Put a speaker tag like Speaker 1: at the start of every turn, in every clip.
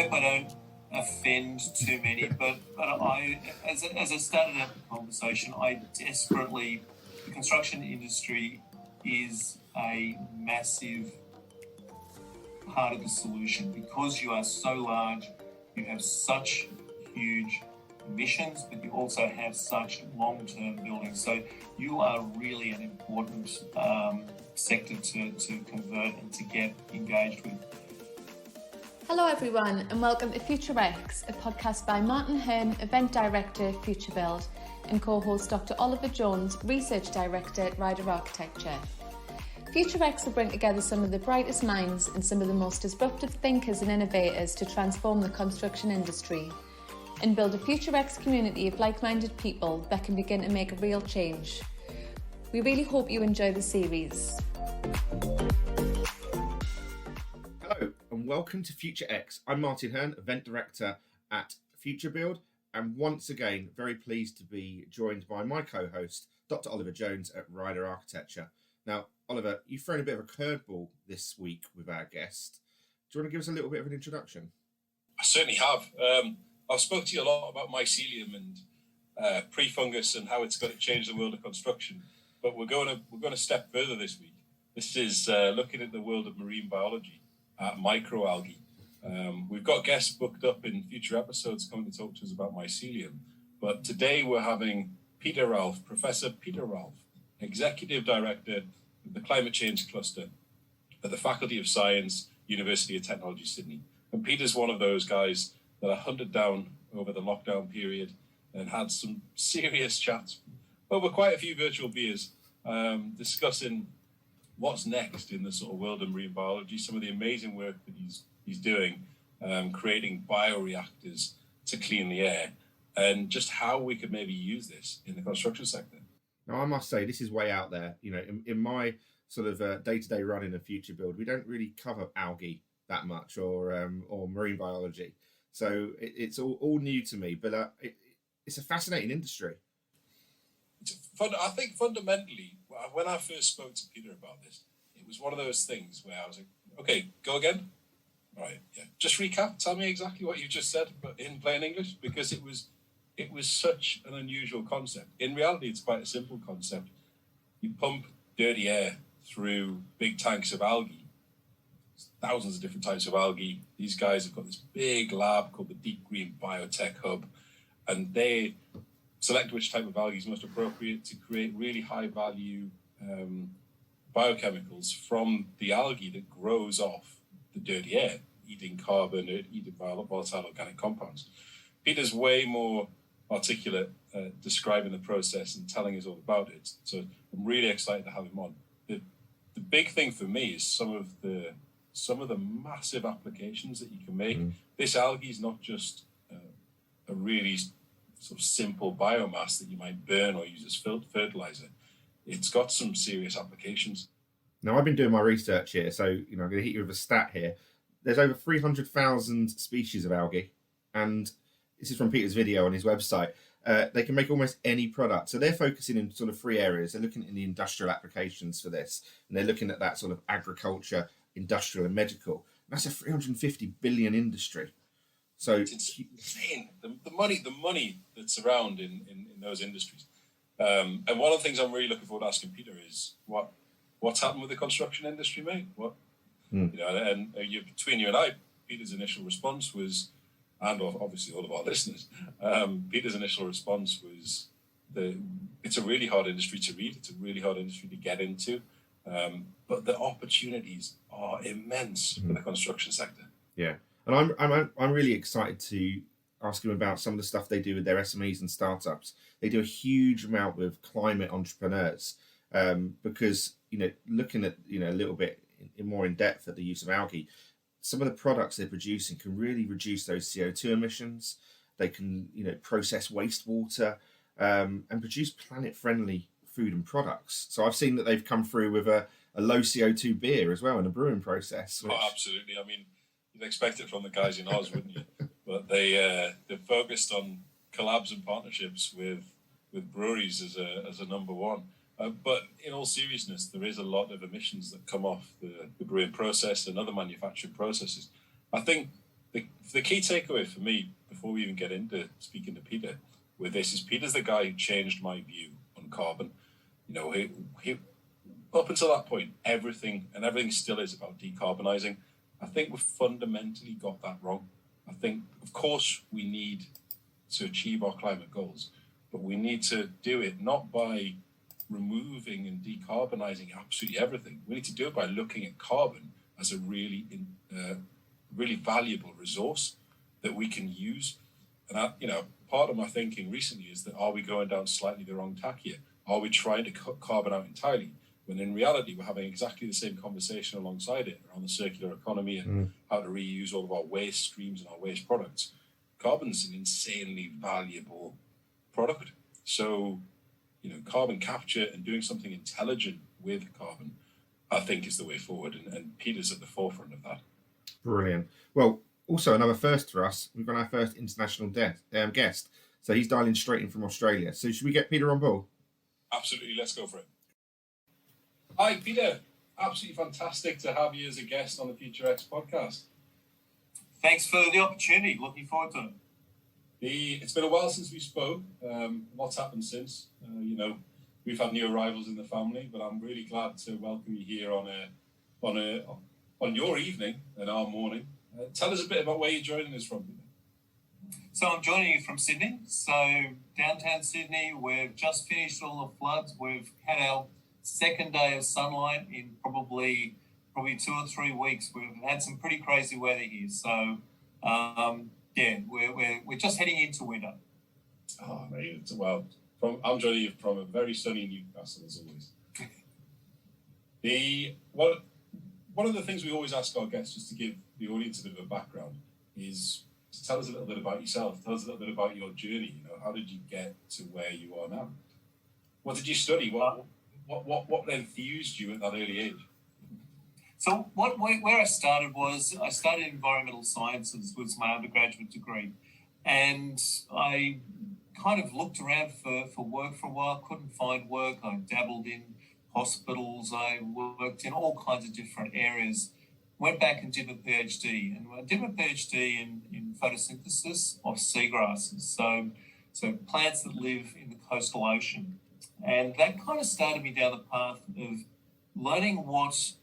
Speaker 1: hope I don't offend too many, but I, as I started out the conversation, the construction industry is a massive part of the solution because you are so large, you have such huge emissions, but you also have such long-term buildings. So you are really an important sector to convert and to get engaged with.
Speaker 2: Hello everyone and welcome to FutureX, a podcast by Martin Hearn, Event Director at Futurebuild, and co-host Dr. Oliver Jones, Research Director at Ryder Architecture. FutureX will bring together some of the brightest minds and some of the most disruptive thinkers and innovators to transform the construction industry and build a FutureX community of like-minded people that can begin to make a real change. We really hope you enjoy the series.
Speaker 3: Hello and welcome to FutureX. I'm Martin Hearn, Event Director at Futurebuild, and once again very pleased to be joined by my co-host, Dr. Oliver Jones at Ryder Architecture. Now, Oliver, you've thrown a bit of a curveball this week with our guest. Do you want to give us a little bit of an introduction?
Speaker 4: I certainly have. I've spoken to you a lot about mycelium and pre-fungus and how it's going to change the world of construction. But we're going to step further this week. This is looking at the world of marine biology, microalgae. We've got guests booked up in future episodes coming to talk to us about mycelium. But today we're having Professor Peter Ralph, Executive Director of the Climate Change Cluster at the Faculty of Science, University of Technology, Sydney. And Peter's one of those guys that I hunted down over the lockdown period and had some serious chats over quite a few virtual beers, discussing what's next in the sort of world of marine biology, some of the amazing work that he's doing, creating bioreactors to clean the air, and just how we could maybe use this in the construction sector.
Speaker 3: Now, I must say, this is way out there. You know, in my sort of day-to-day running of Futurebuild, we don't really cover algae that much or marine biology. So it's all new to me, but it's a fascinating industry.
Speaker 4: I think fundamentally, when I first spoke to Peter about this, it was one of those things where I was like, okay, go again. All right, yeah. Just recap. Tell me exactly what you just said, but in plain English, because it was such an unusual concept. In reality, it's quite a simple concept. You pump dirty air through big tanks of algae, thousands of different types of algae. These guys have got this big lab called the Deep Green Biotech Hub, and they select which type of algae is most appropriate to create really high-value biochemicals from the algae that grows off the dirty air, eating carbon, eating volatile organic compounds. Peter's way more articulate describing the process and telling us all about it. So I'm really excited to have him on. The big thing for me is some of the massive applications that you can make. This algae is not just a really sort of simple biomass that you might burn or use as fertilizer. It's got some serious applications.
Speaker 3: Now, I've been doing my research here, so I'm going to hit you with a stat here. There's over 300,000 species of algae, and this is from Peter's video on his website. They can make almost any product. So they're focusing in sort of three areas. They're looking at the industrial applications for this, and they're looking at that sort of agriculture, industrial and medical. And that's a 350 billion industry. So
Speaker 4: it's insane. The money that's around in those industries. And one of the things I'm really looking forward to asking Peter is what's happened with the construction industry, mate? And between you and I, Peter's initial response was, and obviously all of our listeners, Peter's initial response was it's a really hard industry to read. It's a really hard industry to get into. But the opportunities are immense for the construction sector.
Speaker 3: Yeah, and I'm really excited to ask him about some of the stuff they do with their SMEs and startups. They do a huge amount with climate entrepreneurs because looking at a little bit more in depth at the use of algae, some of the products they're producing can really reduce those CO2 emissions. They can process wastewater and produce planet-friendly food and products. So I've seen that they've come through with a low CO2 beer as well in the brewing process.
Speaker 4: Oh, absolutely. I mean, you'd expect it from the guys in Oz, wouldn't you? But they're focused on collabs and partnerships with breweries as a number one. But in all seriousness, there is a lot of emissions that come off the brewing process and other manufacturing processes. I think the key takeaway for me, before we even get into speaking to Peter with this, is Peter's the guy who changed my view on carbon. You know, he up until that point, everything still is about decarbonising. I think we've fundamentally got that wrong. I think, of course, we need to achieve our climate goals, but we need to do it not by removing and decarbonising absolutely everything. We need to do it by looking at carbon as a really valuable resource that we can use. And part of my thinking recently is that, are we going down slightly the wrong tack here? Are we trying to cut carbon out entirely? When in reality, we're having exactly the same conversation alongside it around the circular economy and how to reuse all of our waste streams and our waste products. Carbon's an insanely valuable product. So, carbon capture and doing something intelligent with carbon, I think, is the way forward. And Peter's at the forefront of that.
Speaker 3: Brilliant. Well, also another first for us, we've got our first international guest. So he's dialing straight in from Australia. So should we get Peter on board?
Speaker 4: Absolutely, let's go for it. Hi, Peter. Absolutely fantastic to have you as a guest on the FutureX podcast.
Speaker 1: Thanks for the opportunity. Looking forward to it.
Speaker 4: It's been a while since we spoke. What's happened since? We've had new arrivals in the family, but I'm really glad to welcome you here on your evening and our morning. Tell us a bit about where you're joining us from.
Speaker 1: So I'm joining you from Sydney. So downtown Sydney, we've just finished all the floods. We've had our second day of sunlight in probably 2 or 3 weeks. We've had some pretty crazy weather here. So we're just heading into winter.
Speaker 4: Oh, mate, I'm joining you from a very sunny Newcastle, as always. One of the things we always ask our guests, just to give the audience a bit of a background, is to tell us a little bit about yourself. Tell us a little bit about your journey. How did you get to where you are now? What did you study? What enthused you at that early age?
Speaker 1: So where I started was I studied environmental sciences, was my undergraduate degree, and I kind of looked around for work for a while, couldn't find work. I dabbled in hospitals, I worked in all kinds of different areas, went back and did a PhD, and I did a PhD in photosynthesis of seagrasses, so plants that live in the coastal ocean. And that kind of started me down the path of learning what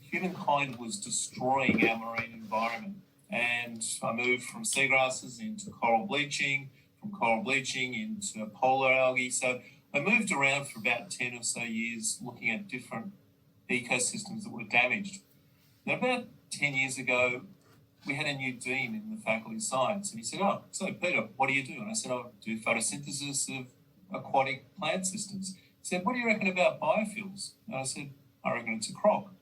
Speaker 1: humankind was destroying our marine environment. And I moved from seagrasses into coral bleaching, from coral bleaching into polar algae. So I moved around for about 10 or so years looking at different ecosystems that were damaged. Now, about 10 years ago, we had a new dean in the Faculty of Science, and he said, "Oh, so Peter, what do you do?" And I said, "I do photosynthesis of aquatic plant systems." He said, "What do you reckon about biofuels?" And I said, "I reckon it's a crock."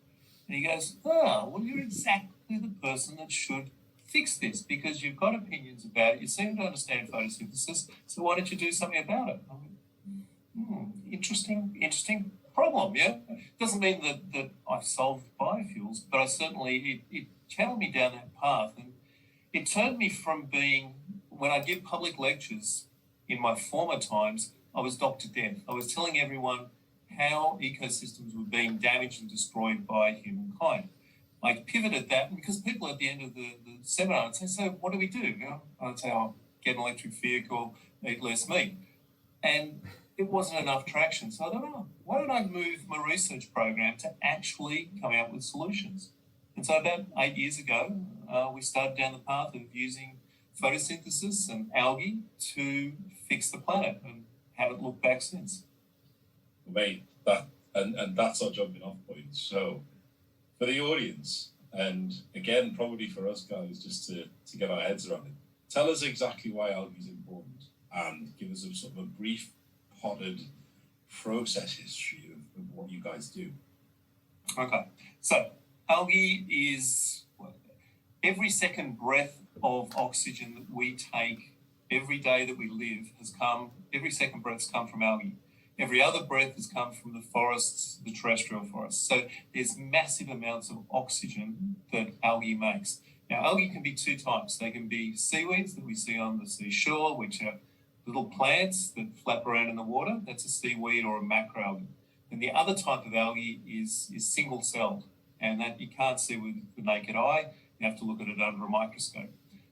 Speaker 1: And he goes, "Oh, well, you're exactly the person that should fix this because you've got opinions about it. You seem to understand photosynthesis, so why don't you do something about it?" I went, interesting problem, yeah? Doesn't mean that I've solved biofuels, but I certainly, it channeled me down that path. And it turned me from being, when I give public lectures in my former times, I was Dr. Death. I was telling everyone how ecosystems were being damaged and destroyed by humankind. I pivoted that because people at the end of the seminar would say, "So what do we do?" I'd say, "Oh, get an electric vehicle, eat less meat." And it wasn't enough traction. So I thought, "Oh, why don't I move my research program to actually come out with solutions?" And so about 8 years ago, we started down the path of using photosynthesis and algae to fix the planet and haven't looked back since.
Speaker 4: Mate, that's our jumping off point. So for the audience, and again, probably for us guys, just to get our heads around it, tell us exactly why algae is important and give us a sort of a brief potted process history of what you guys do.
Speaker 1: Okay, so algae is every second breath of oxygen that we take every day that we live every second breath has come from algae. Every other breath has come from the forests, the terrestrial forests. So there's massive amounts of oxygen that algae makes. Now, algae can be two types. They can be seaweeds that we see on the seashore, which are little plants that flap around in the water. That's a seaweed or a macroalgae. And the other type of algae is single-celled, and that you can't see with the naked eye. You have to look at it under a microscope.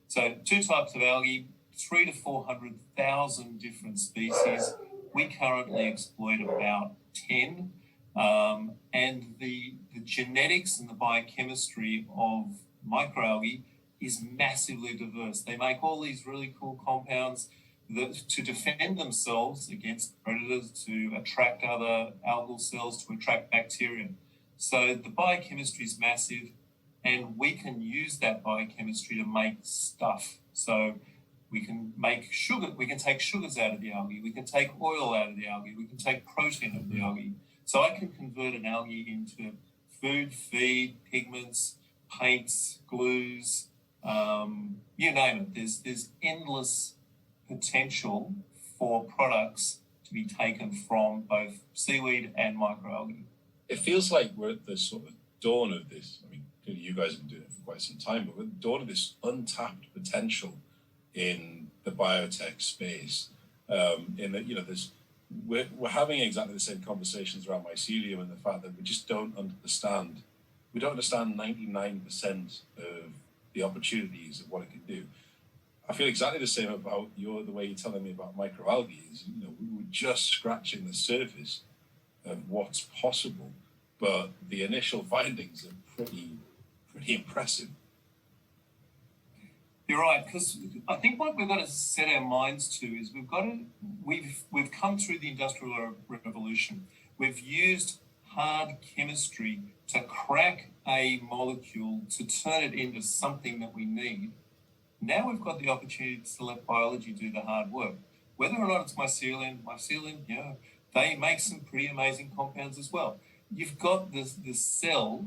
Speaker 1: So 2 types of algae, 300,000 to 400,000 different species. We currently exploit about 10. And the genetics and the biochemistry of microalgae is massively diverse. They make all these really cool compounds to defend themselves against predators, to attract other algal cells, to attract bacteria. So the biochemistry is massive, and we can use that biochemistry to make stuff. So we can make sugar, we can take sugars out of the algae, we can take oil out of the algae, we can take protein out of the algae. So I can convert an algae into food, feed, pigments, paints, glues, you name it. There's endless potential for products to be taken from both seaweed and microalgae.
Speaker 4: It feels like we're at the sort of dawn of this. I mean, clearly you guys have been doing it for quite some time, but we're at the dawn of this untapped potential in the biotech space. In that, we're having exactly the same conversations around mycelium and the fact that we just don't understand. We don't understand 99% of the opportunities of what it can do. I feel exactly the same about the way you're telling me about microalgae. We were just scratching the surface of what's possible, but the initial findings are pretty impressive.
Speaker 1: You're right, because I think what we've got to set our minds to is we've come through the Industrial Revolution. We've used hard chemistry to crack a molecule to turn it into something that we need. Now we've got the opportunity to let biology do the hard work. Whether or not it's mycelium, they make some pretty amazing compounds as well. You've got the cell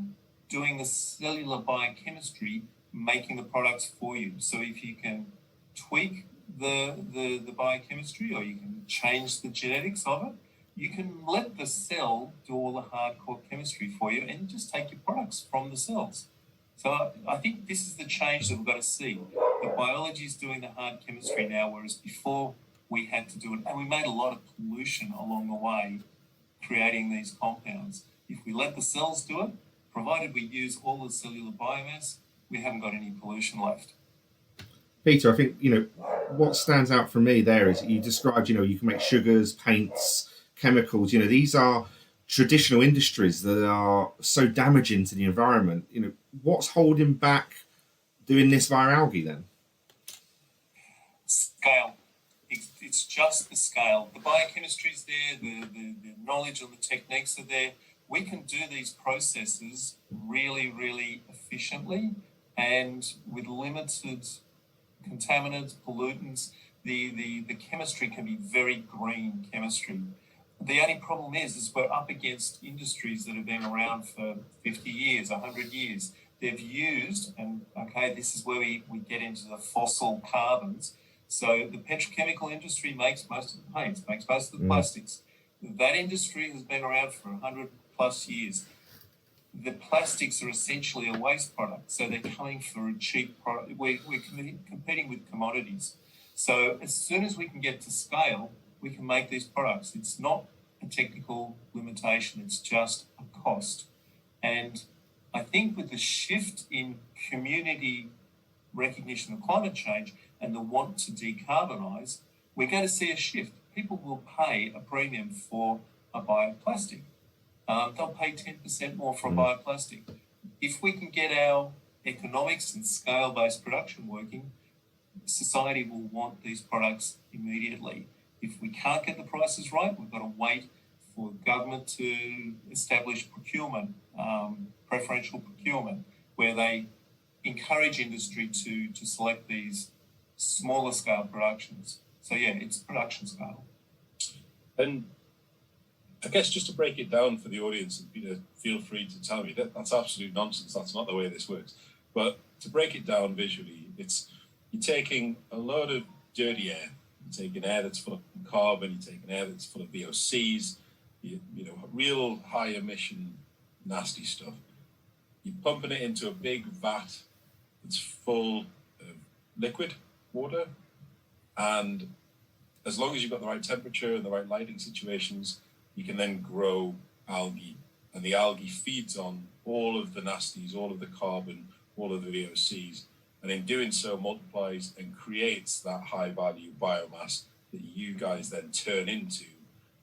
Speaker 1: doing the cellular biochemistry, making the products for you. So if you can tweak the biochemistry, or you can change the genetics of it, you can let the cell do all the hardcore chemistry for you and just take your products from the cells. So I think this is the change that we've got to see. The biology is doing the hard chemistry now, whereas before we had to do it. And we made a lot of pollution along the way creating these compounds. If we let the cells do it, provided we use all the cellular biomass, we haven't got any pollution left.
Speaker 3: Peter, I think, what stands out for me there is you described, you can make sugars, paints, chemicals. These are traditional industries that are so damaging to the environment. What's holding back doing this via algae then?
Speaker 1: Scale. It's just the scale. The biochemistry is there, the knowledge and the techniques are there. We can do these processes really, really efficiently and with limited contaminants, pollutants. The chemistry can be very green chemistry. The only problem is we're up against industries that have been around for 50 years, 100 years. They've used, and this is where we get into the fossil carbons. So the petrochemical industry makes most of the paints, makes most of the plastics. That industry has been around for 100 plus years. The plastics are essentially a waste product, so they're coming for a cheap product. We're competing with commodities. So as soon as we can get to scale, we can make these products. It's not a technical limitation, it's just a cost. And I think with the shift in community recognition of climate change and the want to decarbonise, we're going to see a shift. People will pay a premium for a bioplastic. They'll pay 10% more for a bioplastic. If we can get our economics and scale-based production working, society will want these products immediately. If we can't get the prices right, we've got to wait for government to establish procurement, preferential procurement, where they encourage industry to select these smaller scale productions. So it's production scale.
Speaker 4: And I guess just to break it down for the audience, and Peter, feel free to tell me that's absolute nonsense. That's not the way this works. But to break it down visually, you're taking a load of dirty air. You're taking air that's full of carbon. You're taking air that's full of VOCs. Real high emission, nasty stuff. You're pumping it into a big vat that's full of liquid water, and as long as you've got the right temperature and the right lighting situations, you can then grow algae, and the algae feeds on all of the nasties, all of the carbon, all of the VOCs, and in doing so multiplies and creates that high value biomass that you guys then turn into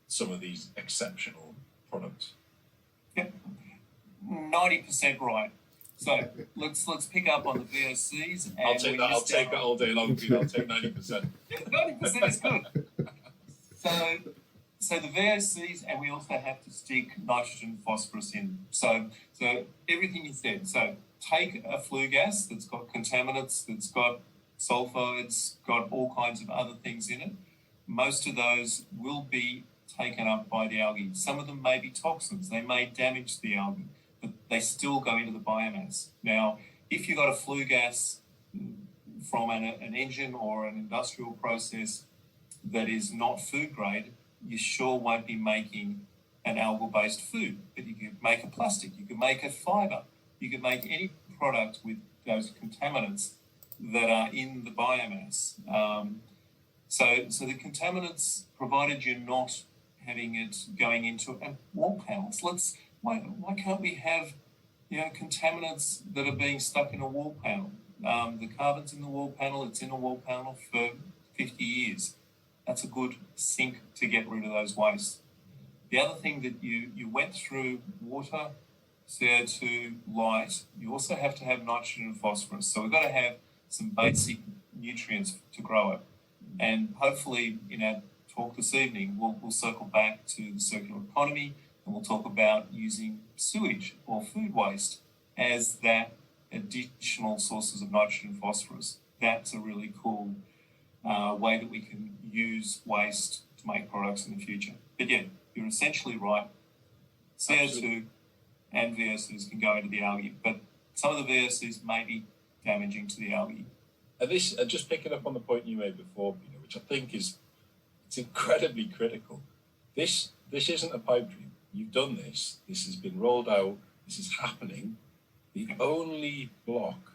Speaker 4: some of these exceptional products.
Speaker 1: Yep, 90% right. So let's pick up on the VOCs. And
Speaker 4: I'll take that all day long, Peter. I'll take 90%.
Speaker 1: 90% is good. So the VOCs, and we also have to stick nitrogen, phosphorus in. So everything you said. So take a flue gas that's got contaminants, that's got sulfur, it's got all kinds of other things in it. Most of those will be taken up by the algae. Some of them may be toxins. They may damage the algae, but they still go into the biomass. Now, if you've got a flue gas from an engine or an industrial process that is not food grade, you sure won't be making an algal-based food. But you could make a plastic, you could make a fibre, you could make any product with those contaminants that are in the biomass. So the contaminants, provided you're not having it going into wall panels, why can't we have contaminants that are being stuck in a wall panel? The carbon's in the wall panel, it's in a wall panel for 50 years. That's a good sink to get rid of those wastes. The other thing that you went through water, CO2, light, you also have to have nitrogen and phosphorus. So we've got to have some basic nutrients to grow it. And hopefully in our talk this evening, we'll circle back to the circular economy, and we'll talk about using sewage or food waste as that additional sources of nitrogen and phosphorus. That's a really cool way that we can use waste to make products in the future. But yeah, you're essentially right. CO2 Absolutely. And VOCs can go into the algae, but some of the VOCs may be damaging to the algae.
Speaker 4: And just picking up on the point you made before, Peter, which I think it's incredibly critical. This isn't a pipe dream. You've done this. This has been rolled out. This is happening. The only block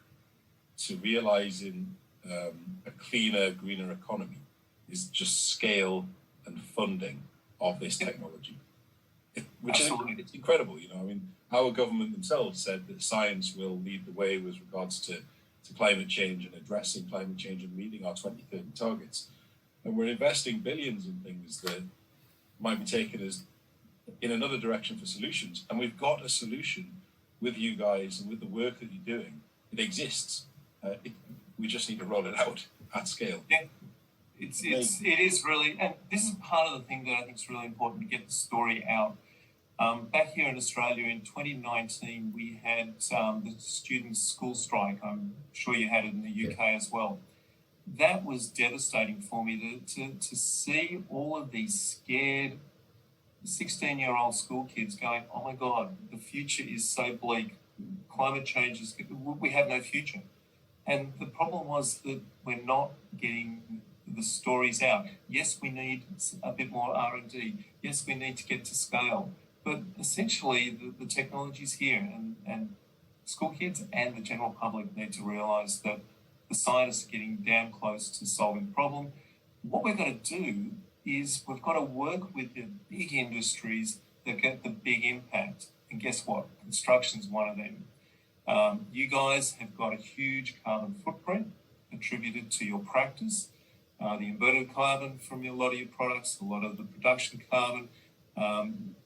Speaker 4: to realising a cleaner, greener economy is just scale and funding of this technology, which
Speaker 1: Absolutely.
Speaker 4: It's incredible. I mean, our government themselves said that science will lead the way with regards to climate change and addressing climate change and meeting our 2030 targets. And we're investing billions in things that might be taken as in another direction for solutions. And we've got a solution with you guys and with the work that you're doing. It exists. We just need to roll it out at scale.
Speaker 1: Yeah, it is really, and this is part of the thing that I think is really important to get the story out. Back here in Australia in 2019, we had the students' school strike. I'm sure you had it in the UK as well. That was devastating for me to see all of these scared 16-year-old school kids going, oh my God, the future is so bleak. Climate change we have no future. And the problem was that we're not getting the stories out. Yes, we need a bit more R&D. Yes, we need to get to scale. But essentially, the technology's here, and school kids and the general public need to realise that the scientists are getting damn close to solving the problem. What we've got to do is we've got to work with the big industries that get the big impact. And guess what? Construction's one of them. You guys have got a huge carbon footprint attributed to your practice. The inverted carbon from a lot of your products, a lot of the production carbon.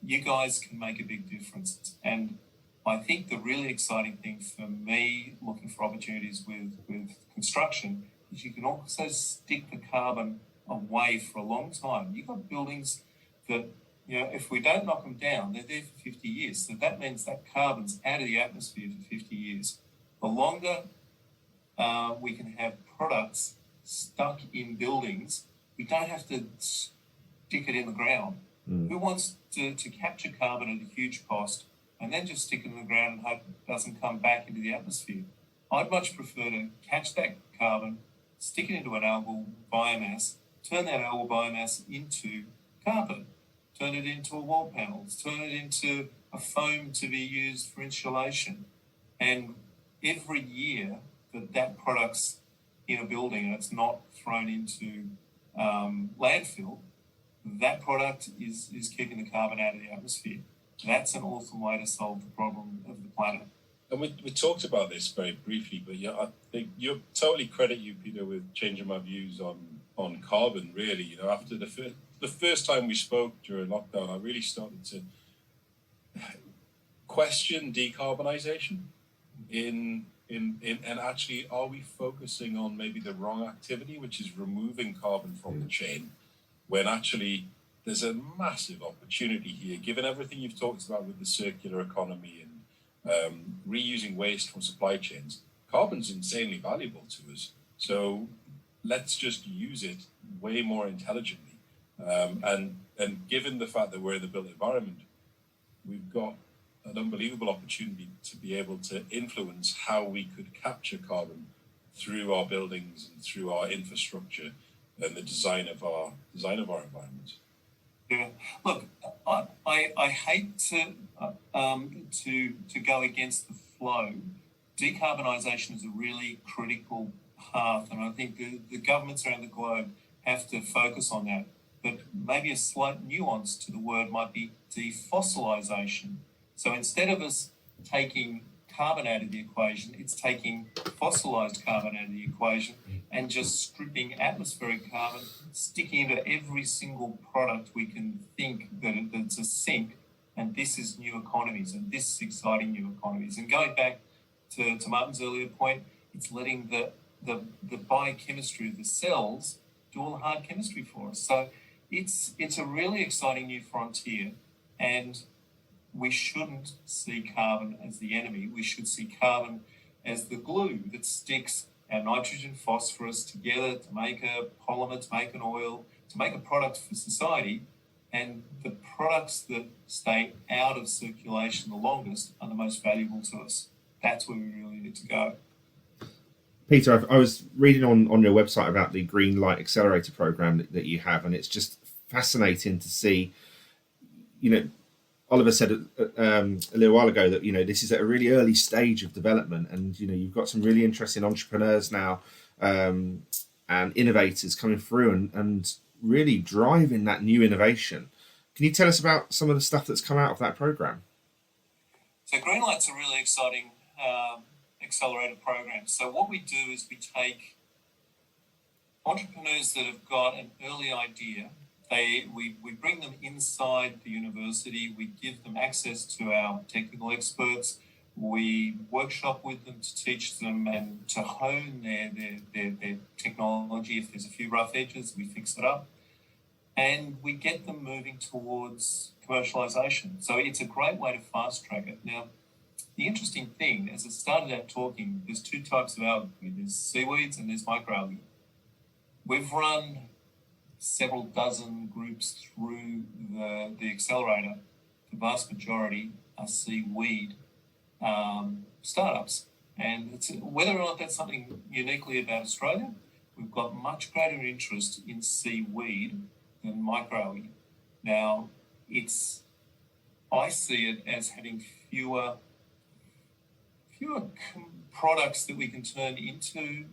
Speaker 1: You guys can make a big difference. And I think the really exciting thing for me, looking for opportunities with construction, is you can also stick the carbon away for a long time. You've got buildings that, if we don't knock them down, they're there for 50 years. So that means that carbon's out of the atmosphere for 50 years. The longer we can have products stuck in buildings, we don't have to stick it in the ground. Who wants to capture carbon at a huge cost and then just stick it in the ground and hope it doesn't come back into the atmosphere? I'd much prefer to catch that carbon, stick it into an algal biomass, turn that algal biomass into carpet, turn it into wall panels, turn it into a foam to be used for insulation. And every year that product's in a building and it's not thrown into landfill, that product is keeping the carbon out of the atmosphere. That's an awesome way to solve the problem of the planet.
Speaker 4: And we talked about this very briefly, but yeah, I think you totally credit you, Peter, with changing my views on carbon. Really, after the first time we spoke during lockdown, I really started to question decarbonisation. And actually, are we focusing on maybe the wrong activity, which is removing carbon from the chain, when actually there's a massive opportunity here, given everything you've talked about with the circular economy and reusing waste from supply chains. Carbon's insanely valuable to us, so let's just use it way more intelligently. And given the fact that we're in the built environment, we've got an unbelievable opportunity to be able to influence how we could capture carbon through our buildings and through our infrastructure and the design of our environment.
Speaker 1: Yeah, look, I hate to go against the flow. Decarbonisation is a really critical path, and I think the governments around the globe have to focus on that. But maybe a slight nuance to the word might be defossilisation. So instead of us taking carbon out of the equation, it's taking fossilised carbon out of the equation and just stripping atmospheric carbon, sticking into every single product we can think that's a sink. And this is new economies, and this is exciting new economies. And going back to Martin's earlier point, it's letting the biochemistry of the cells do all the hard chemistry for us. So it's a really exciting new frontier, and we shouldn't see carbon as the enemy. We should see carbon as the glue that sticks our nitrogen, phosphorus together to make a polymer, to make an oil, to make a product for society. And the products that stay out of circulation the longest are the most valuable to us. That's where we really need to go.
Speaker 3: Peter, I was reading on your website about the Greenlight Accelerator program that you have, and it's just fascinating to see, Oliver said a little while ago that this is at a really early stage of development, and you've got some really interesting entrepreneurs now and innovators coming through and really driving that new innovation. Can you tell us about some of the stuff that's come out of that program?
Speaker 1: So Greenlight's a really exciting accelerator program. So what we do is we take entrepreneurs that have got an early idea. We bring them inside the university. We give them access to our technical experts. We workshop with them to teach them and to hone their technology. If there's a few rough edges, we fix it up. And we get them moving towards commercialization. So it's a great way to fast track it. Now, the interesting thing, as I started out talking, there's two types of algae. There's seaweeds and there's microalgae. We've run several dozen groups through the accelerator. The vast majority are seaweed startups. And whether or not that's something uniquely about Australia, we've got much greater interest in seaweed than microalgae. Now, I see it as having fewer products that we can turn into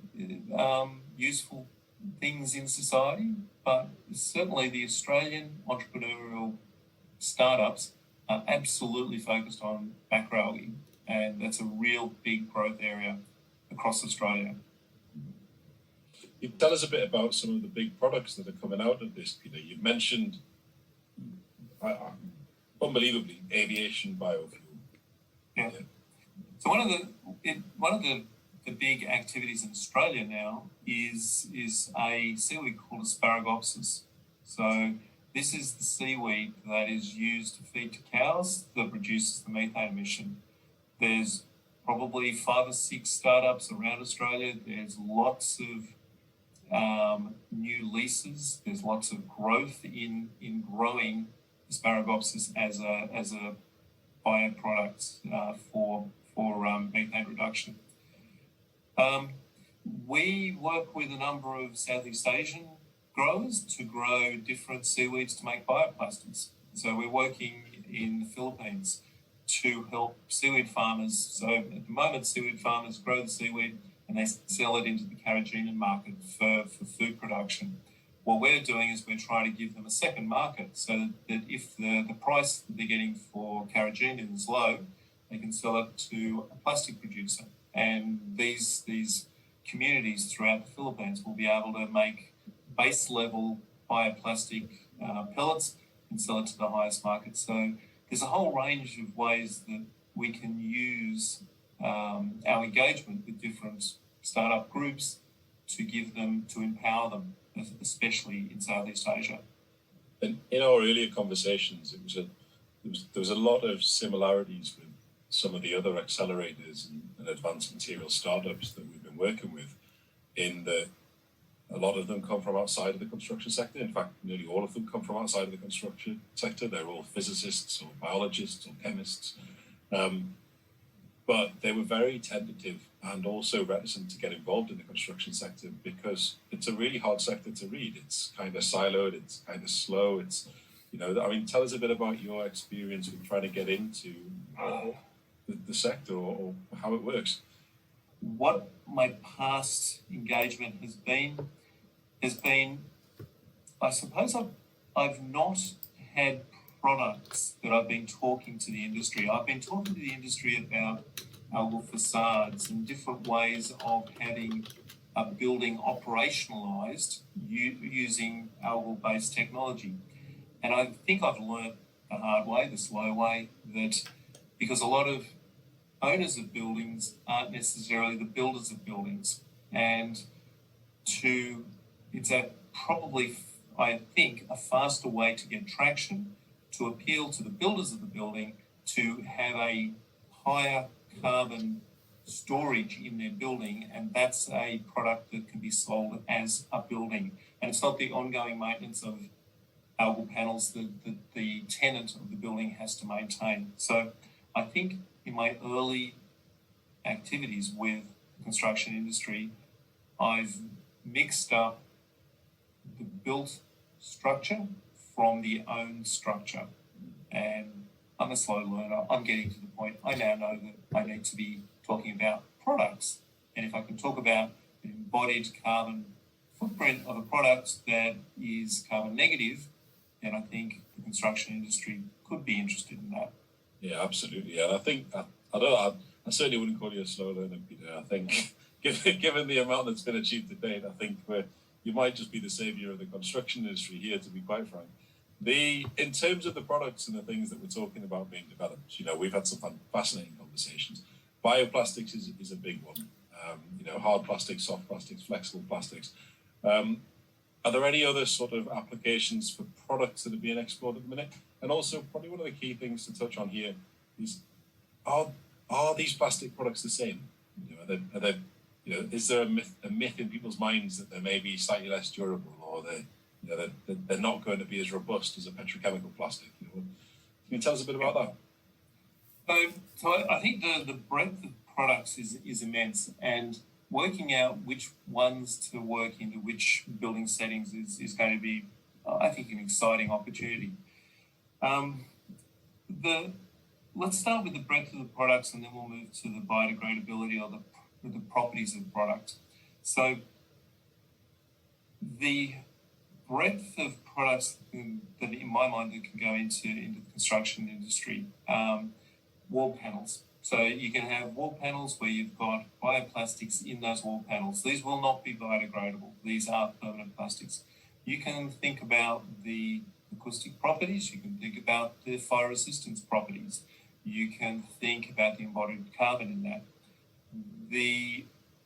Speaker 1: useful things in society, but certainly the Australian entrepreneurial startups are absolutely focused on macroalgae, and that's a real big growth area across Australia.
Speaker 4: You tell us a bit about some of the big products that are coming out of this, Peter. You've mentioned, unbelievably, aviation biofuel.
Speaker 1: Yeah. So one of the big activities in Australia now is a seaweed called Asparagopsis. So this is the seaweed that is used to feed to cows that produces the methane emission. There's probably 5 or 6 startups around Australia. There's lots of new leases. There's lots of growth in growing Asparagopsis as a bioproduct for methane reduction. We work with a number of Southeast Asian growers to grow different seaweeds to make bioplastics. So we're working in the Philippines to help seaweed farmers. So at the moment, seaweed farmers grow the seaweed and they sell it into the carrageenan market for food production. What we're doing is we're trying to give them a second market so that if the price that they're getting for carrageenan is low, they can sell it to a plastic producer. And these communities throughout the Philippines will be able to make base level bioplastic pellets and sell it to the highest market. So there's a whole range of ways that we can use our engagement with different startup groups to empower them, especially in Southeast Asia.
Speaker 4: And in our earlier conversations, there was a lot of similarities with some of the other accelerators and advanced material startups that we've been working with, in that a lot of them come from outside of the construction sector. In fact, nearly all of them come from outside of the construction sector. They're all physicists or biologists or chemists. But they were very tentative and also reticent to get involved in the construction sector because it's a really hard sector to read. It's kind of siloed, it's kind of slow. Tell us a bit about your experience with trying to get into the sector or how it works.
Speaker 1: What my past engagement has been, I suppose I've not had products that I've been talking to the industry. I've been talking to the industry about algal facades and different ways of having a building operationalized using algal-based technology. And I think I've learned the hard way, the slow way, that because a lot of owners of buildings aren't necessarily the builders of buildings. And it's I think, a faster way to get traction, to appeal to the builders of the building, to have a higher carbon storage in their building, and that's a product that can be sold as a building. And it's not the ongoing maintenance of algal panels that the tenant of the building has to maintain. So I think in my early activities with the construction industry, I've mixed up the built structure from the owned structure. And I'm a slow learner. I'm getting to the point. I now know that I need to be talking about products. And if I can talk about the embodied carbon footprint of a product that is carbon negative, then I think the construction industry could be interested in that.
Speaker 4: Yeah, absolutely. And I think, I certainly wouldn't call you a slow learner, Peter. I think, given the amount that's been achieved to date, I think you might just be the savior of the construction industry here, to be quite frank. In terms of the products and the things that we're talking about being developed, we've had some fascinating conversations. Bioplastics is a big one. Hard plastics, soft plastics, flexible plastics. Are there any other sort of applications for products that are being explored at the minute? And also, probably one of the key things to touch on here is, are these plastic products the same? Is there a myth in people's minds that they may be slightly less durable, or they're not going to be as robust as a petrochemical plastic? Can you tell us a bit about that?
Speaker 1: So I think the breadth of products is immense, and working out which ones to work into which building settings is going to be, I think, an exciting opportunity. Let's start with the breadth of the products, and then we'll move to the biodegradability or the properties of the product. So the breadth of products that, in my mind, that can go into the construction industry, wall panels. So you can have wall panels where you've got bioplastics in those wall panels. These will not be biodegradable. These are permanent plastics. You can think about the acoustic properties. You can think about the fire resistance properties. You can think about the embodied carbon in that.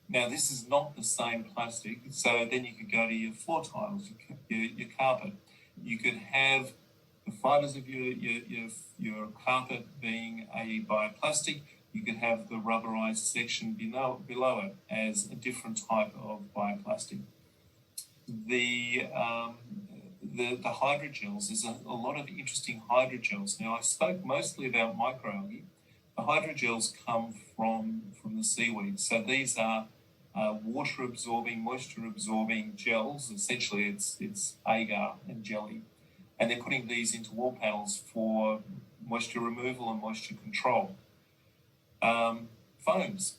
Speaker 1: Now, this is not the same plastic, so then you could go to your floor tiles, your carpet. You could have the fibers of your carpet being a bioplastic. You could have the rubberized section below it as a different type of bioplastic. The hydrogels, there's a lot of interesting hydrogels. Now, I spoke mostly about microalgae. The hydrogels come from the seaweed. So these are water-absorbing, moisture-absorbing gels. Essentially, it's agar and jelly. And they're putting these into wall panels for moisture removal and moisture control. Foams.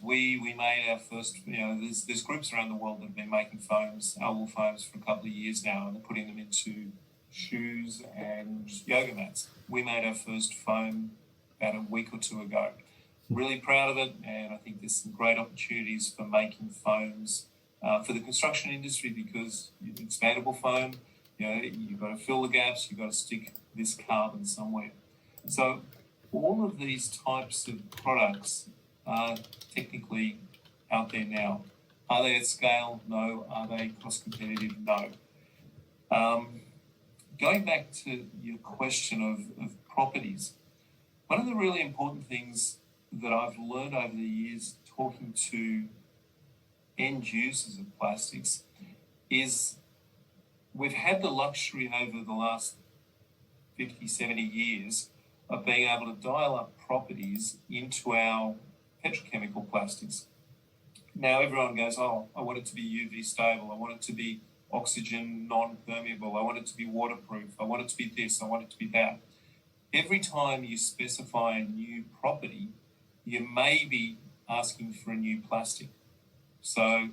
Speaker 1: We made our first, there's groups around the world that have been making foams, algal foams, for a couple of years now, and they're putting them into shoes and yoga mats. We made our first foam about a week or two ago. Really proud of it, and I think there's some great opportunities for making foams for the construction industry, because expandable foam, you've got to fill the gaps, you've got to stick this carbon somewhere. So all of these types of products are technically out there now. Are they at scale? No. Are they cost competitive? No. Going back to your question of properties, one of the really important things that I've learned over the years talking to end users of plastics is we've had the luxury over the last 50, 70 years of being able to dial up properties into our petrochemical plastics. Now everyone goes, oh, I want it to be UV stable, I want it to be oxygen non-permeable, I want it to be waterproof, I want it to be this, I want it to be that. Every time you specify a new property, you may be asking for a new plastic. So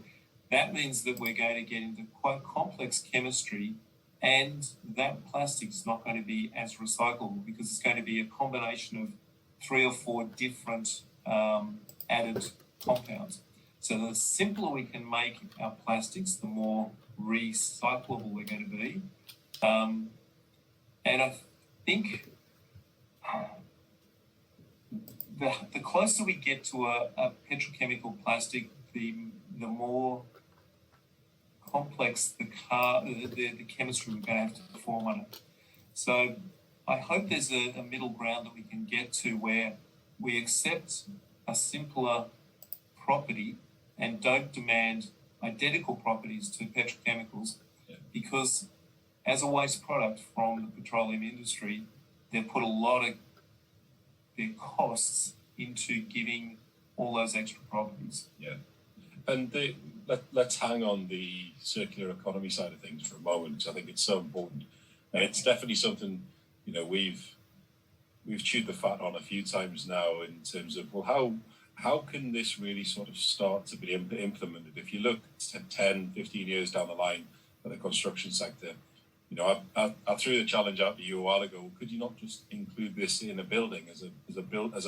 Speaker 1: that means that we're going to get into quite complex chemistry, and that plastic is not going to be as recyclable, because it's going to be a combination of 3 or 4 different added compounds. So the simpler we can make our plastics, the more recyclable they're going to be. And I think the closer we get to a petrochemical plastic, the more complex the chemistry we're going to have to perform on it. So I hope there's a middle ground that we can get to where we accept a simpler property and don't demand identical properties to petrochemicals, because as a waste product from the petroleum industry, they've put a lot of their costs into giving all those extra properties.
Speaker 4: Yeah. And let's hang on the circular economy side of things for a moment, because I think it's so important. And it's definitely something, we've chewed the fat on a few times now, in terms of, well, how can this really sort of start to be implemented? If you look 10, 15 years down the line for the construction sector, I threw the challenge out to you a while ago. Could you not just include this in a building as a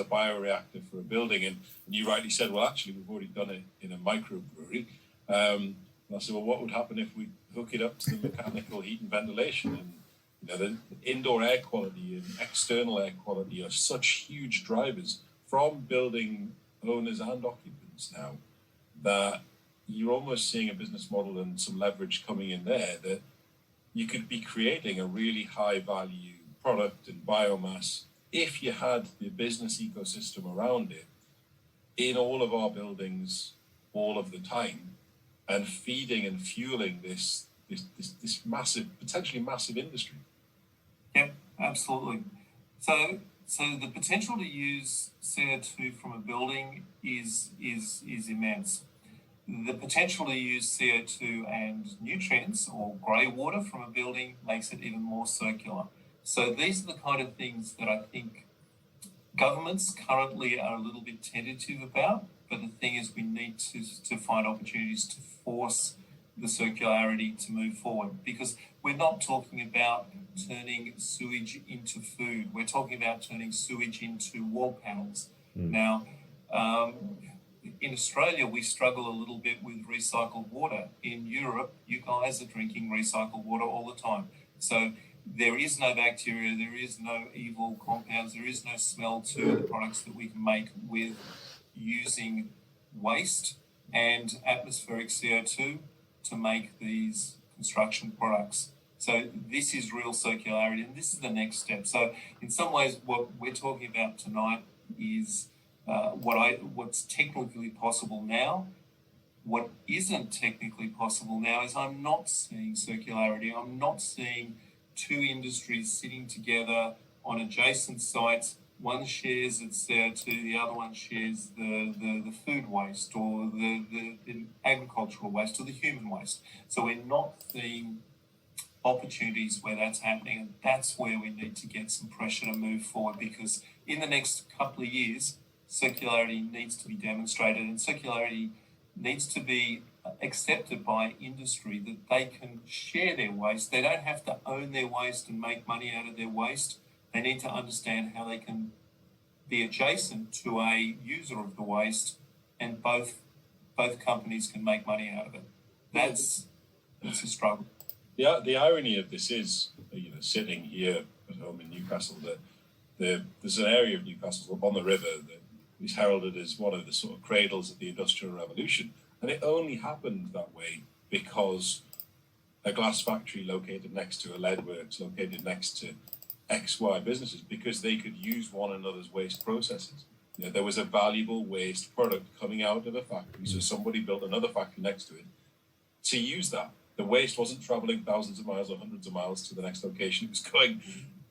Speaker 4: bioreactor for a building? And you rightly said, well, actually, we've already done it in a microbrewery. And I said, well, what would happen if we hook it up to the mechanical heat and ventilation? And the indoor air quality and external air quality are such huge drivers from building owners and occupants now, that you're almost seeing a business model and some leverage coming in there, that you could be creating a really high value product and biomass if you had the business ecosystem around it in all of our buildings all of the time, and feeding and fueling this massive, potentially massive industry.
Speaker 1: Yep, absolutely. So the potential to use CO2 from a building is immense. The potential to use CO2 and nutrients or grey water from a building makes it even more circular. So these are the kind of things that I think governments currently are a little bit tentative about, but the thing is, we need to find opportunities to force the circularity to move forward, because we're not talking about turning sewage into food. We're talking about turning sewage into wall panels. Now, in Australia, we struggle a little bit with recycled water. In Europe, you guys are drinking recycled water all the time. So there is no bacteria, there is no evil compounds, there is no smell to the products that we can make with using waste and atmospheric CO2 to make these construction products. So this is real circularity, and this is the next step. So in some ways, what we're talking about tonight is what's technically possible now. What isn't technically possible now is I'm not seeing circularity. I'm not seeing two industries sitting together on adjacent sites. One shares its CO2, the other one shares the food waste or the agricultural waste or the human waste. So we're not seeing opportunities where that's happening, and that's where we need to get some pressure to move forward, because in the next couple of years, circularity needs to be demonstrated, and circularity needs to be accepted by industry, that they can share their waste. They don't have to own their waste and make money out of their waste. They need to understand how they can be adjacent to a user of the waste, and both companies can make money out of it. That's a struggle.
Speaker 4: The irony of this is, sitting here at home in Newcastle, that there's an area of Newcastle up on the river that is heralded as one of the sort of cradles of the Industrial Revolution, and it only happened that way because a glass factory located next to a lead works located next to XY businesses, because they could use one another's waste processes. There was a valuable waste product coming out of a factory, so somebody built another factory next to it to use that. The waste wasn't traveling thousands of miles or hundreds of miles to the next location. It was going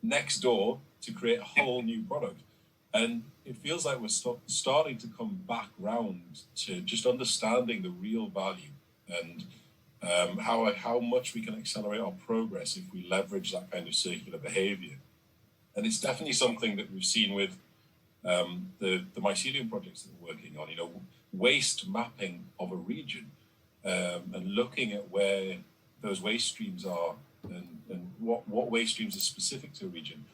Speaker 4: next door to create a whole new product. And it feels like we're starting to come back round to just understanding the real value and how much we can accelerate our progress if we leverage that kind of circular behavior. And it's definitely something that we've seen with the mycelium projects that we're working on, waste mapping of a region, and looking at where those waste streams are and what waste streams are specific to a region.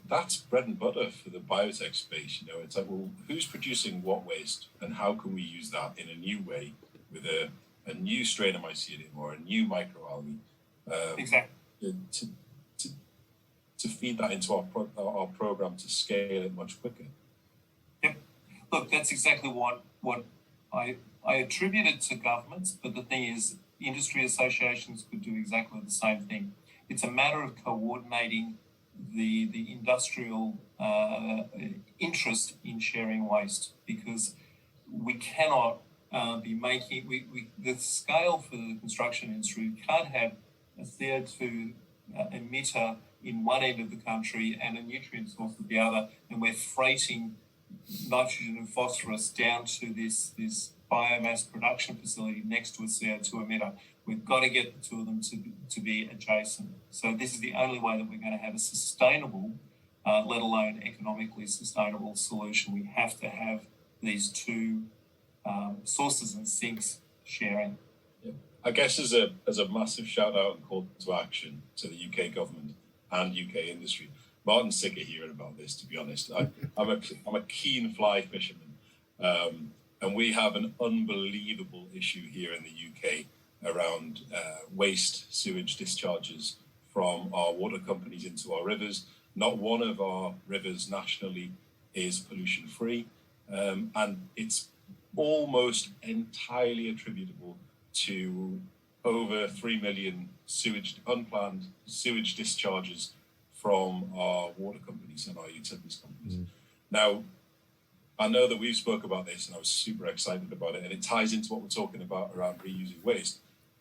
Speaker 4: That's bread and butter for the biotech space. It's like, well, who's producing what waste, and how can we use that in a new way with a new strain of mycelium or a new microalgae,
Speaker 1: exactly,
Speaker 4: to feed that into our program to scale it much quicker.
Speaker 1: Yep. Look, that's exactly what I attribute it to governments, but the thing is, industry associations could do exactly the same thing. It's a matter of coordinating the industrial interest in sharing waste, because we cannot be making the scale for the construction industry. We can't have a CO2 emitter in one end of the country and a nutrient source at the other, and we're freighting nitrogen and phosphorus down to this biomass production facility next to a CO2 emitter. We've got to get the two of them to be adjacent. So this is the only way that we're going to have a sustainable, let alone economically sustainable solution. We have to have these two sources and sinks sharing.
Speaker 4: Yeah. I guess as a massive shout out and call to action to the UK government and UK industry. Martin's sick of hearing about this, to be honest. I'm a keen fly fisherman, and we have an unbelievable issue here in the UK around waste sewage discharges from our water companies into our rivers. Not one of our rivers nationally is pollution free, and it's almost entirely attributable to over 3 million unplanned sewage discharges from our water companies and our utilities companies. Now, I know that we've spoke about this and I was super excited about it, and it ties into what we're talking about around reusing waste.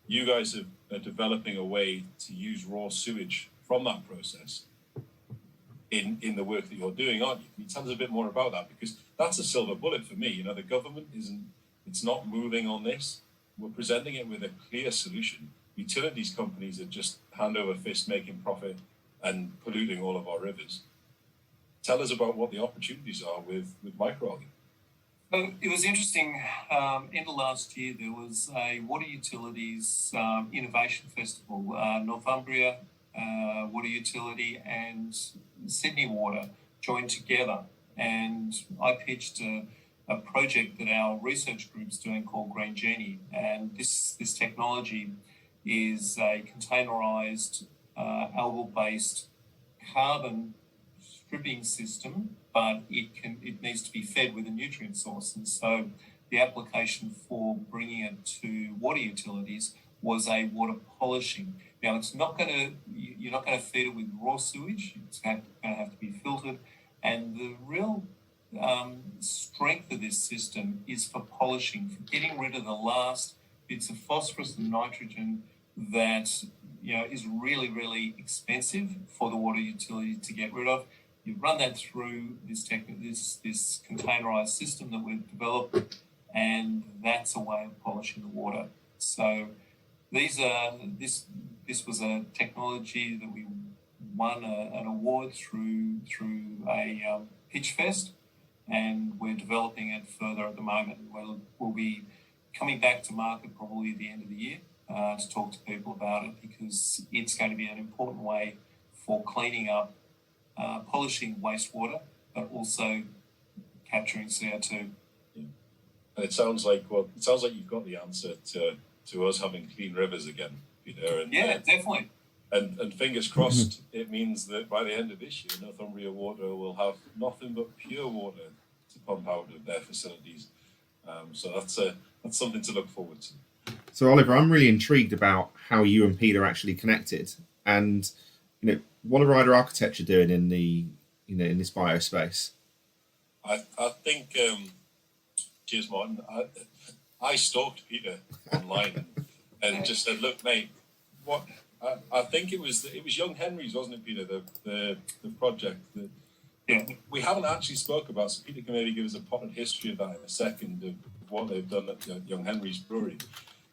Speaker 4: You guys are developing a way to use raw sewage from that process in the work that you're doing, aren't you? Can you tell us a bit more about that? Because that's a silver bullet for me. The government it's not moving on this. We're presenting it with a clear solution. Utilities companies are just hand over fist making profit and polluting all of our rivers. Tell us about what the opportunities are with microalgae.
Speaker 1: So it was interesting. In the last year, there was a water utilities innovation festival. Northumbria Water Utility and Sydney Water joined together, and I pitched a project that our research group's doing called Green Genie, and this technology is a containerized algal-based carbon stripping system, but it needs to be fed with a nutrient source. And so the application for bringing it to water utilities was a water polishing. Now, you're not going to feed it with raw sewage. It's going to have to be filtered. And the real strength of this system is for polishing, for getting rid of the last bits of phosphorus and nitrogen that is really, really expensive for the water utility to get rid of. You run that through this containerized system that we've developed, and that's a way of polishing the water. So this was a technology that we won an award through a pitch fest, and we're developing it further at the moment. We'll be coming back to market probably at the end of the year to talk to people about it, because it's going to be an important way for cleaning up, polishing wastewater, but also capturing CO2.
Speaker 4: Yeah. And it sounds like you've got the answer to us having clean rivers again, Peter. And,
Speaker 1: yeah, definitely.
Speaker 4: And fingers crossed, it means that by the end of this year, Northumbria Water will have nothing but pure water to pump out of their facilities. So that's something to look forward to.
Speaker 3: So Oliver, I'm really intrigued about how you and Peter actually connected, and what are Rider Architecture doing in the in this biospace?
Speaker 4: I think cheers, Martin. I stalked Peter online and just said, look, mate, what? I think it was Young Henry's, wasn't it, Peter? The project that we haven't actually spoke about. So Peter can maybe give us a potted history of that in a second of what they've done at Young Henry's brewery.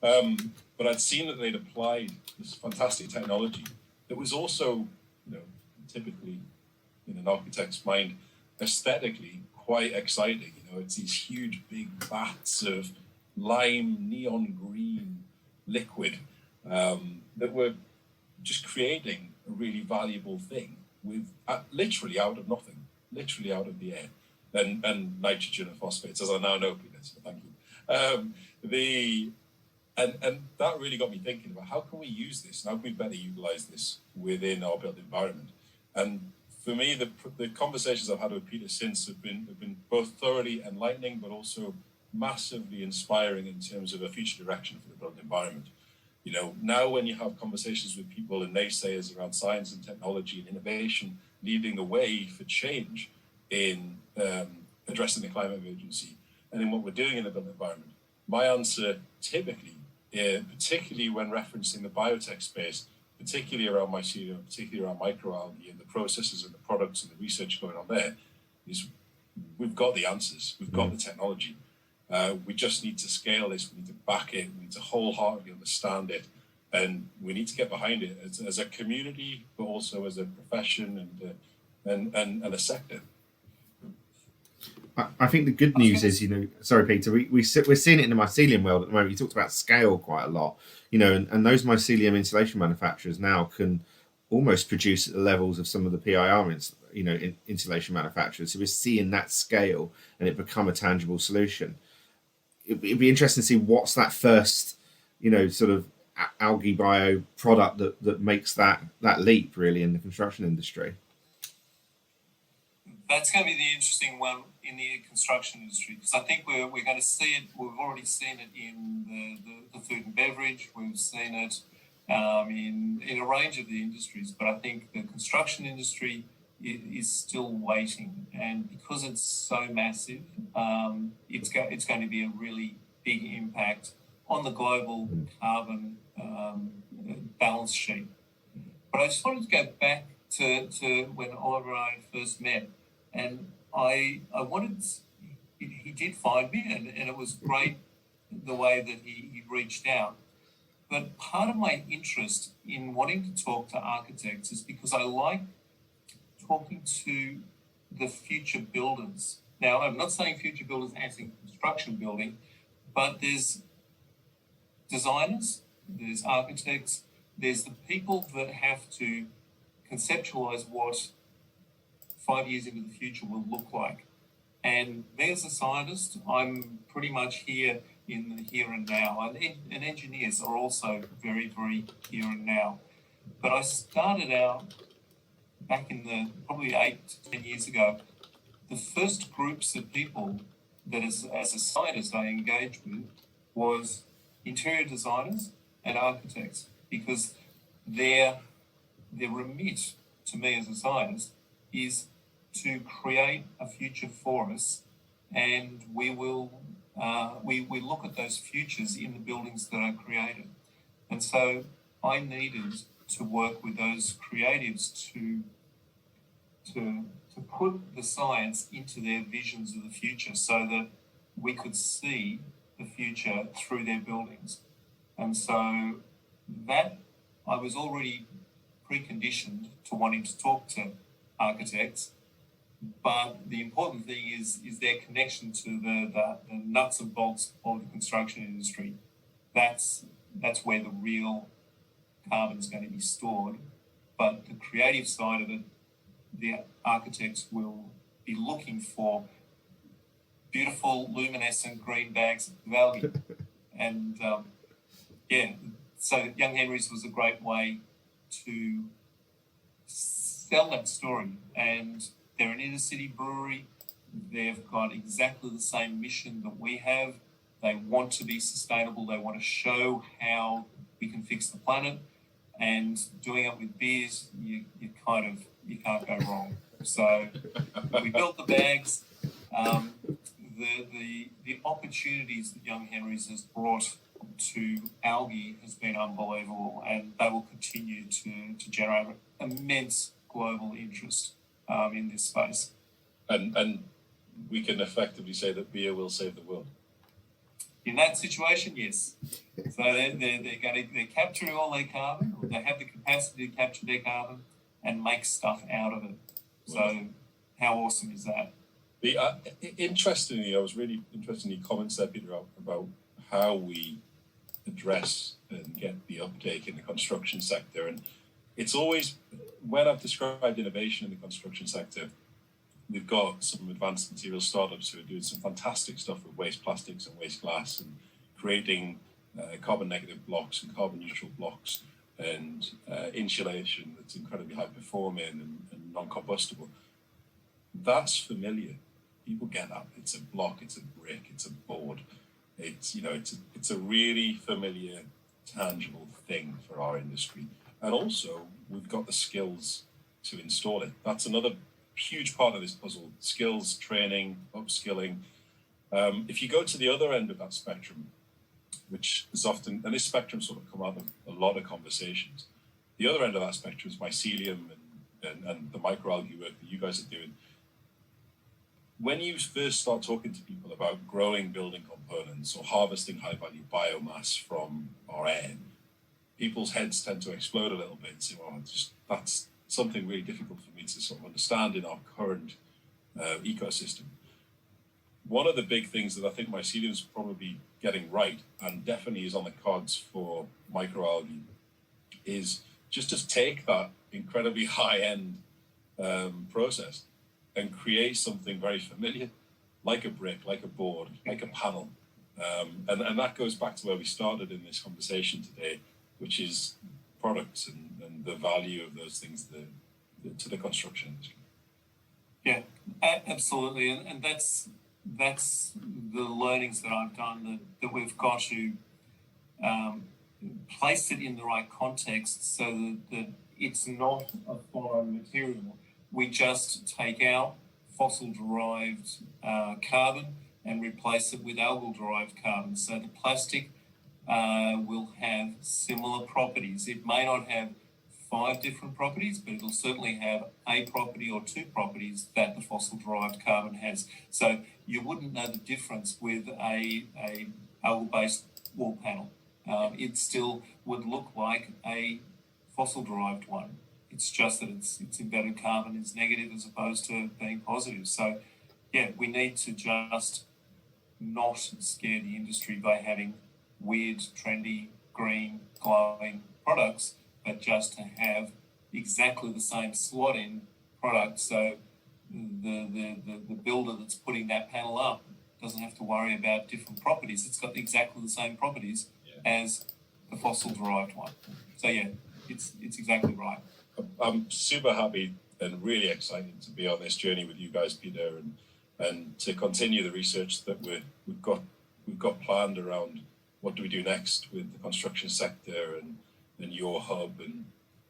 Speaker 4: But I'd seen that they'd applied this fantastic technology that was also, typically in an architect's mind, aesthetically quite exciting. It's these huge big vats of lime neon green liquid that were just creating a really valuable thing with literally out of nothing, literally out of the air, and nitrogen and phosphates, as I now know, Peter, so thank you. And that really got me thinking about how can we use this, and how can we better utilize this within our built environment. And for me, the conversations I've had with Peter since have been both thoroughly enlightening, but also massively inspiring in terms of a future direction for the built environment. Now when you have conversations with people and naysayers around science and technology and innovation leading the way for change in addressing the climate emergency and in what we're doing in the built environment, my answer typically, particularly when referencing the biotech space, particularly around mycelium, particularly around microalgae and the processes and the products and the research going on there, is we've got the answers, we've got the technology. We just need to scale this, we need to back it, we need to wholeheartedly understand it, and we need to get behind it as a community, but also as a profession and a sector.
Speaker 3: I think the good news is, sorry, Peter, we're seeing it in the mycelium world at the moment. You talked about scale quite a lot, and those mycelium insulation manufacturers now can almost produce at the levels of some of the PIR, insulation manufacturers. So we're seeing that scale and it become a tangible solution. It'd be interesting to see what's that first, sort of algae bio product that makes that leap really in the construction industry.
Speaker 1: That's going to be the interesting one in the construction industry, because I think we're going to see it. We've already seen it in the food and beverage. We've seen it in a range of the industries, but I think the construction industry is still waiting, and because it's so massive, it's going to be a really big impact on the global carbon balance sheet. But I just wanted to go back to when Oliver and I first met. And I wanted, he did find me, and it was great the way that he reached out. But part of my interest in wanting to talk to architects is because I like talking to the future builders. Now, I'm not saying future builders as in construction building, but there's designers, there's architects, there's the people that have to conceptualize what 5 years into the future will look like. And me as a scientist, I'm pretty much here in the here and now. And engineers are also very, very here and now. But I started out back in probably 8 to 10 years ago. The first groups of people that as a scientist I engaged with was interior designers and architects, because their remit to me as a scientist is to create a future for us, and we will we look at those futures in the buildings that are created. And so I needed to work with those creatives to put the science into their visions of the future so that we could see the future through their buildings. And so that I was already preconditioned to wanting to talk to architects, but the important thing is their connection to the nuts and bolts of the construction industry. That's where the real carbon is going to be stored. But the creative side of it, the architects will be looking for beautiful luminescent green bags of algae. And so Young Henry's was a great way to sell that story. And they're an inner city brewery. They've got exactly the same mission that we have. They want to be sustainable. They want to show how we can fix the planet. And doing it with beers, you can't go wrong. So we built the bags. The opportunities that Young Henry's has brought to algae has been unbelievable, and they will continue to generate immense global interest in this space.
Speaker 4: And we can effectively say that beer will save the world.
Speaker 1: In that situation, yes. So they're capturing all their carbon, or they have the capacity to capture their carbon and make stuff out of it. So how awesome is that?
Speaker 4: Interestingly, I was really interested in your comments there, Peter, about how we address and get the uptake in the construction sector. And it's always, when I've described innovation in the construction sector, we've got some advanced material startups who are doing some fantastic stuff with waste plastics and waste glass and creating carbon negative blocks and carbon neutral blocks and insulation that's incredibly high performing and non-combustible. That's familiar. People get that. It's a block, it's a brick, it's a board. It's a really familiar, tangible thing for our industry. And also, we've got the skills to install it. That's another huge part of this puzzle: skills, training, upskilling. If you go to the other end of that spectrum, which is often, and this spectrum sort of come out of a lot of conversations, the other end of that spectrum is mycelium and the microalgae work that you guys are doing. When you first start talking to people about growing building components or harvesting high-value biomass from our air, people's heads tend to explode a little bit and say, well, that's something really difficult for me to sort of understand in our current ecosystem. One of the big things that I think mycelium is probably getting right, and definitely is on the cards for microalgae, is just to take that incredibly high-end process and create something very familiar, like a brick, like a board, like a panel. And that goes back to where we started in this conversation today, which is products and the value of those things to the construction industry.
Speaker 1: Yeah, absolutely. And that's the learnings that I've done, that we've got to place it in the right context so that it's not a foreign material. We just take out fossil-derived carbon and replace it with algal-derived carbon. So the plastic will have similar properties. It may not have 5 different properties, but it'll certainly have a property or 2 properties that the fossil-derived carbon has. So you wouldn't know the difference with a algal-based wall panel. It still would look like a fossil-derived one. It's just that its embedded carbon is negative as opposed to being positive. So, yeah, we need to just not scare the industry by having weird, trendy, green, glowing products, but just to have exactly the same slot-in product. So the builder that's putting that panel up doesn't have to worry about different properties. It's got exactly the same properties as the fossil-derived one. So, yeah, it's exactly right.
Speaker 4: I'm super happy and really excited to be on this journey with you guys, Peter, and to continue the research that we've got planned around what do we do next with the construction sector and your hub and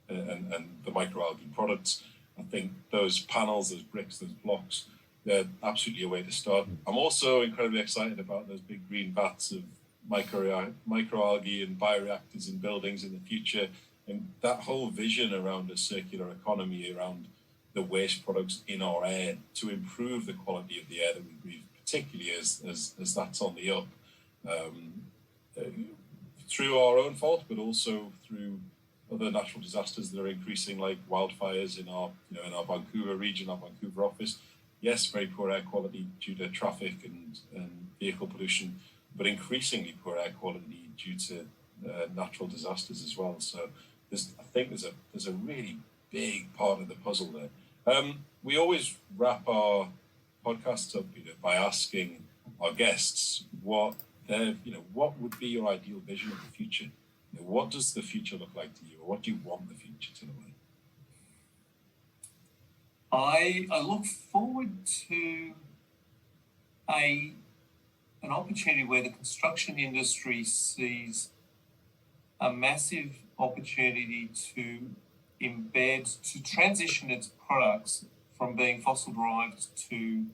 Speaker 4: the microalgae products. I think those panels, those bricks, those blocks, they're absolutely a way to start. I'm also incredibly excited about those big green vats of microalgae and bioreactors in buildings in the future. And that whole vision around a circular economy, around the waste products in our air to improve the quality of the air that we breathe, particularly as that's on the up, through our own fault, but also through other natural disasters that are increasing, like wildfires in our Vancouver region, our Vancouver office. Yes, very poor air quality due to traffic and vehicle pollution, but increasingly poor air quality due to natural disasters as well. So I think there's a really big part of the puzzle there. We always wrap our podcasts up, by asking our guests what would be your ideal vision of the future. What does the future look like to you, or what do you want the future to look like?
Speaker 1: I look forward to an opportunity where the construction industry sees a massive opportunity to transition its products from being fossil derived to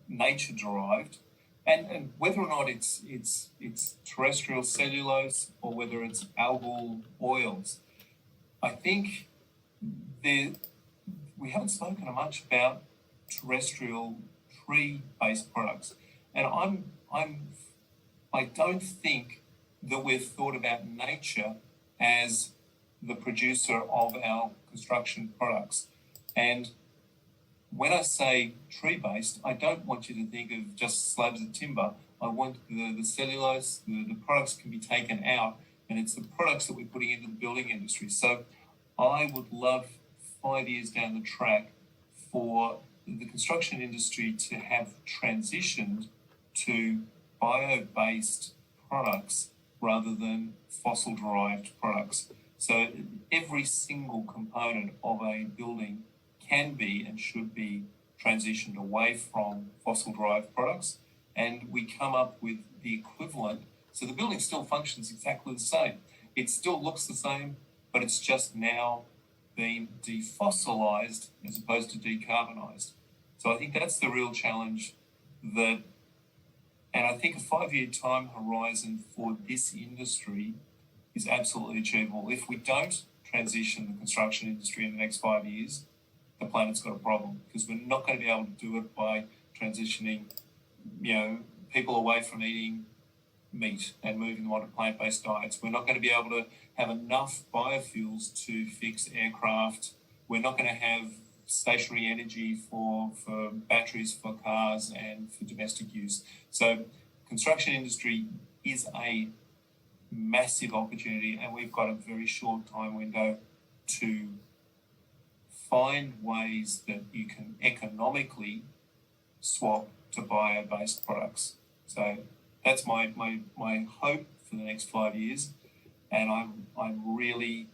Speaker 1: nature derived, and whether or not it's terrestrial cellulose or whether it's algal oils. I think we haven't spoken much about terrestrial tree-based products, and I don't think that we've thought about nature as the producer of our construction products. And when I say tree-based, I don't want you to think of just slabs of timber. I want the cellulose, the products can be taken out, and it's the products that we're putting into the building industry. So I would love 5 years down the track for the construction industry to have transitioned to bio-based products rather than fossil-derived products. So every single component of a building can be and should be transitioned away from fossil-derived products, and we come up with the equivalent. So the building still functions exactly the same. It still looks the same, but it's just now been defossilized as opposed to decarbonized. So I think that's the real challenge and I think a 5-year time horizon for this industry is absolutely achievable. If we don't transition the construction industry in the next 5 years, the planet's got a problem, because we're not going to be able to do it by transitioning, people away from eating meat and moving them onto plant-based diets. We're not going to be able to have enough biofuels to fix aircraft. We're not going to have stationary energy for batteries for cars and for domestic use. So construction industry is a massive opportunity, and we've got a very short time window to find ways that you can economically swap to bio-based products. So that's my hope for the next 5 years, and I'm really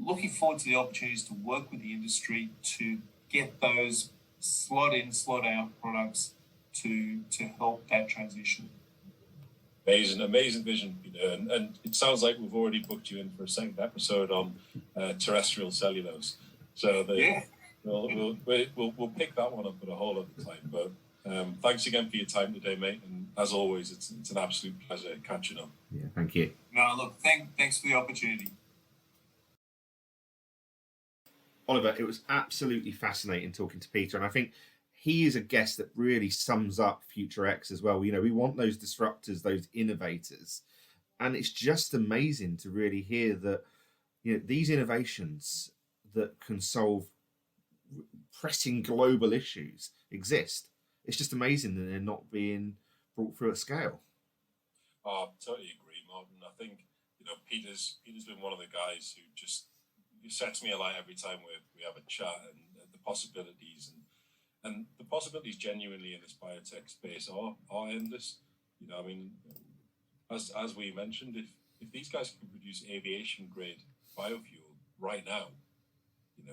Speaker 1: looking forward to the opportunities to work with the industry to get those slot in, slot out products to help that transition.
Speaker 4: Amazing vision, Peter. And it sounds like we've already booked you in for a second episode on terrestrial cellulose. So we'll pick that one up at a whole other time. But thanks again for your time today, mate. And as always, it's an absolute pleasure catching up.
Speaker 3: Yeah, thank you.
Speaker 1: No, look, thanks for the opportunity.
Speaker 3: Oliver, it was absolutely fascinating talking to Peter, and I think he is a guest that really sums up FutureX as well. We want those disruptors, those innovators, and it's just amazing to really hear that these innovations that can solve pressing global issues exist. It's just amazing that they're not being brought through at scale.
Speaker 4: I totally agree, Martin. I think Peter's been one of the guys who just sets me alight every time we have a chat, and the possibilities and the possibilities genuinely in this biotech space are endless. As we mentioned, if these guys can produce aviation grade biofuel right now,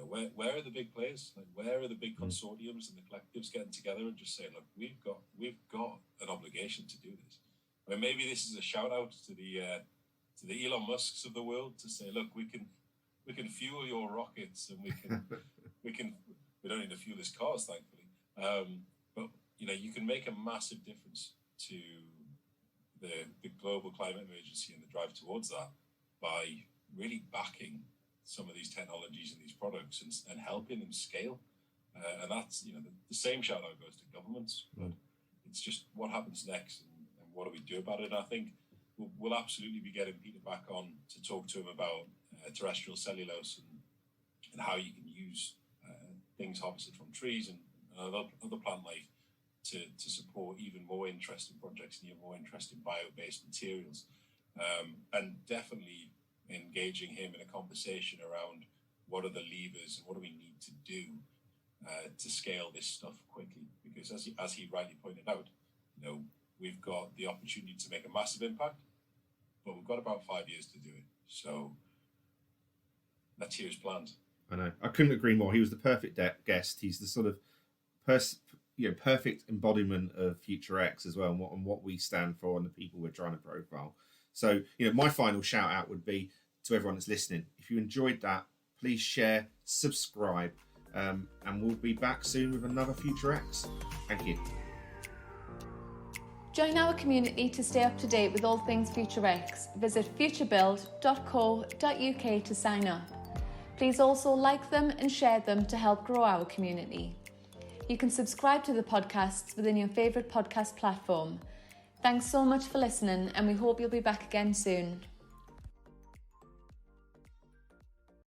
Speaker 4: where are the big players? Like, where are the big consortiums and the collectives getting together and just saying, look, we've got an obligation to do this. I mean, maybe this is a shout out to the Elon Musks of the world to say, look, we can fuel your rockets, and we don't need to fuel his cars, thankfully. But you can make a massive difference to the global climate emergency and the drive towards that by really backing some of these technologies and these products and helping them scale. And that's the same shout out goes to governments, but it's just what happens next and what do we do about it. And I think we'll absolutely be getting Peter back on to talk to him about terrestrial cellulose and how you can use things harvested from trees and other plant life to support even more interesting projects and even more interesting bio-based materials. And definitely engaging him in a conversation around what are the levers and what do we need to do to scale this stuff quickly, because as he rightly pointed out, we've got the opportunity to make a massive impact, but we've got about 5 years to do it. So let's hear his plans.
Speaker 3: I know. I couldn't agree more. He was the perfect guest. He's the sort of perfect embodiment of FutureX as well, and what we stand for and the people we're trying to profile. So, my final shout out would be to everyone that's listening. If you enjoyed that, please share, subscribe, and we'll be back soon with another FutureX. Thank you.
Speaker 2: Join our community to stay up to date with all things FutureX. Visit futurebuild.co.uk to sign up. Please also like them and share them to help grow our community. You can subscribe to the podcasts within your favourite podcast platform. Thanks so much for listening, and we hope you'll be back again soon.